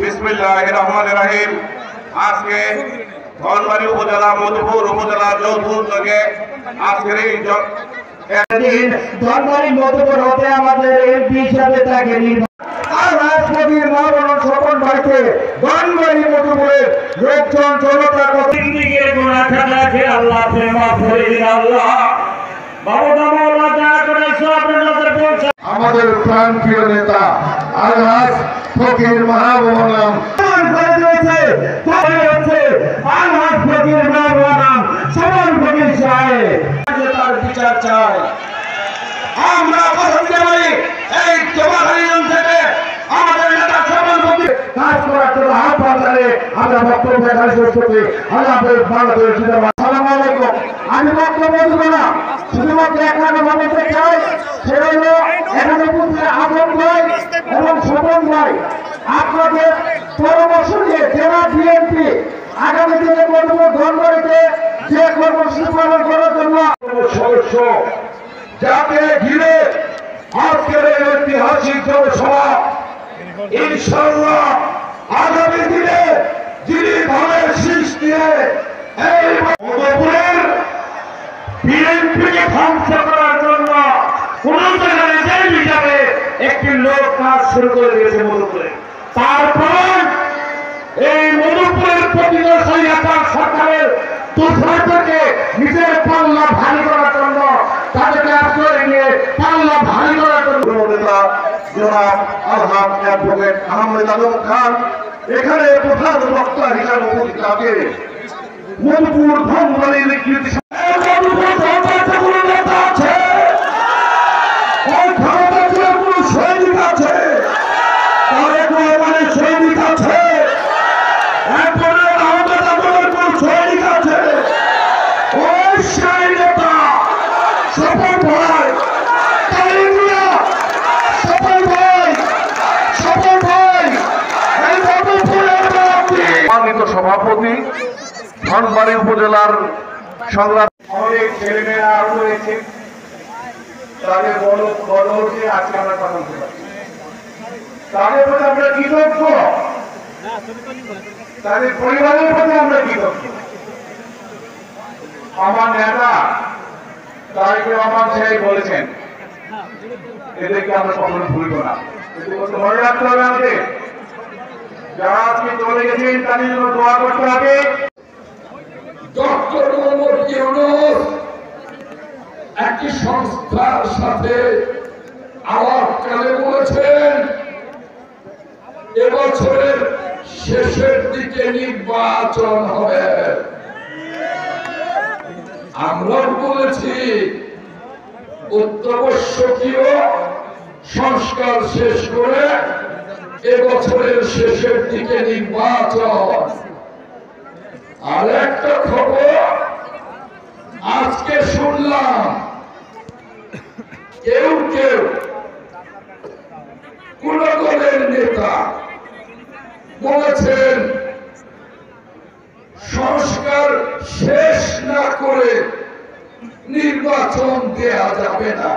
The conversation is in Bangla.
বিসমিল্লাহির রহমানির রহিম। আজকে ধনবাড়ী উপজেলা মধুপুর উপজেলা যৌথ উদ্যোগে আজকের এই ধনবাড়ী মধুপুর হতে আমাদের এমপি হিসাবে তাকে রাষ্ট্রপতির মহারণ স্বপন ভাইকে ধনবাড়ী মধুপুরের লোকজন জনতা দিকে গোনা খেলাকে আল্লাহ মাফ করে দিন। আল্লাহ আমাদের প্রাণপ্রিয় নেতা আলহাজ ফকির মাহবুব তার বিচার চাই। আমরা কথা দিতে পারি এই জমাখালীগঞ্জ থেকে আমাদের নেতা শ্রবণ ফকির কাজ করার জন্য আহ্বান জানিয়ে আমরা বক্তব্য এখানে শেষ করছি। আল্লাহ বাংলাদেশ জিন্দাবাদ। আসসালামু আলাইকুম। আমি বক্তব্য দেব না, শুধুমাত্র এখানে বলতে চাই সেটা হলো এখানে উপস্থিত আজম ভাই এবং স্বপন ভাই আপনাদের পরামর্শ নিয়ে জেলা বিএনপি আগামী দিনে মধুপুর ধনবাড়ীতে যে কর্মসূচি পালন করার জন্য সদস্য যাকে ঘিরে আজকের এই ঐতিহাসিক জনসভা ইনশাআল্লাহ আগামী দিনে যিনি ধানের শীষ দিয়ে এই মধুপুরের বিএনপিকে ধ্বংস করার জন্য কোন জায়গায় জেল হিসাবে একটি লোক কাজ শুরু করে দিয়েছে মধুপুরে। তারপর এই মধুপুরের প্রতিদর্শী সরকারের দুঃসাহকে নিজের পাল্লা ভারী করার জন্য তাদেরকে আশ্রয় নিয়ে পাল্লা ভারী করার জন্য জনাব আলহাজ অ্যাডভোকেট আহমেদ আলম খান এখানে প্রধান বক্তা হিসাবে উপস্থিত আছেন। মধুপুর ধনবাড়ীর সভাপতি ধনবাড়ী উপজেলার সংগ্রাম অনেক ছেলেমেয়েরা আরো রয়েছে, তাদের বড়কে আজকে আমরা কথা বলতে পারি। তাদের প্রতি আমরা কৃতজ্ঞ, তাদের পরিবারের প্রতি আমরা কৃতজ্ঞ। আমার নেতা তারেক রহমান সাহেব বলেছেন এদেরকে আমরা কখনো ভুলব না। কিন্তু মনে রাখতে হবে আমাদের যারা আজকে চলে গেছেন তাদের জন্য দোয়া করতে হবে। ডক্টর মোহাম্মদ ইউনূস একটি সংস্থার সাথে আলাপকালে বলেছেন এবছরের শেষের দিকে নির্বাচন হবে। আমরাও বলেছি অত্যাবশ্যকীয় সংস্কার শেষ করে এবছরের শেষের দিকে নির্বাচন। আর একটা খবর আজকে শুনলাম কেউ কোন দলের নেতা বলেছেন সংস্কার শেষ না করে নির্বাচন দেয়া যাবে না।